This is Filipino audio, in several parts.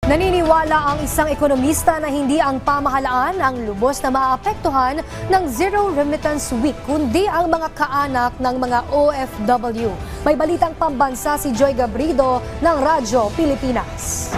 Naniniwala ang isang ekonomista na hindi ang pamahalaan ang lubos na maapektuhan ng Zero Remittance Week, kundi ang mga kaanak ng mga OFW. May balitang pambansa si Joy Gabrido ng Radyo Pilipinas.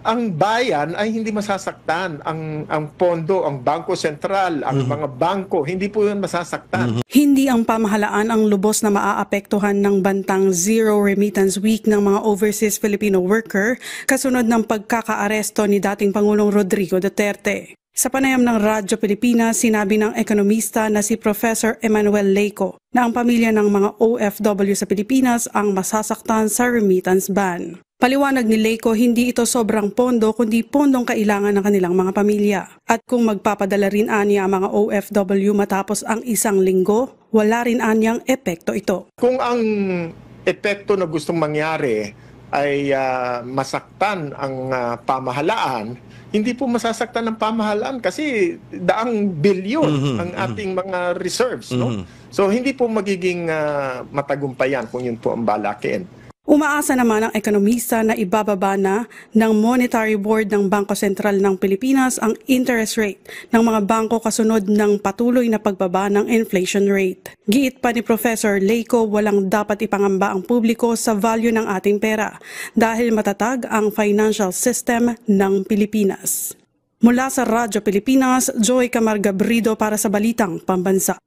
Ang bayan ay hindi masasaktan. Ang pondo, ang Bangko Sentral, ang mga bangko, hindi po yun masasaktan. Hindi ang pamahalaan ang lubos na maaapektuhan ng bantang Zero Remittance Week ng mga overseas Filipino worker kasunod ng pagkakaaresto ni dating Pangulong Rodrigo Duterte. Sa panayam ng Radyo Pilipinas, sinabi ng ekonomista na si Professor Emmanuel Leyco na ang pamilya ng mga OFW sa Pilipinas ang masasaktan sa remittance ban. Paliwanag ni Leyco, hindi ito sobrang pondo kundi pondong kailangan ng kanilang mga pamilya. At kung magpapadala rin anya ang mga OFW matapos ang isang linggo, wala rin anyang epekto ito. Kung ang epekto na gustong mangyari ay masaktan ang pamahalaan, hindi po masasaktan ng pamahalaan kasi daang bilyon ang ating mga reserves. No? So hindi po magiging matagumpayan kung yun po ang balakin. Umaasa naman ang ekonomista na ibababa na ng Monetary Board ng Bangko Sentral ng Pilipinas ang interest rate ng mga bangko kasunod ng patuloy na pagbaba ng inflation rate. Giit pa ni Professor Leyco, walang dapat ipangamba ang publiko sa value ng ating pera dahil matatag ang financial system ng Pilipinas. Mula sa Radyo Pilipinas, Joy Camarga Brido para sa Balitang Pambansa.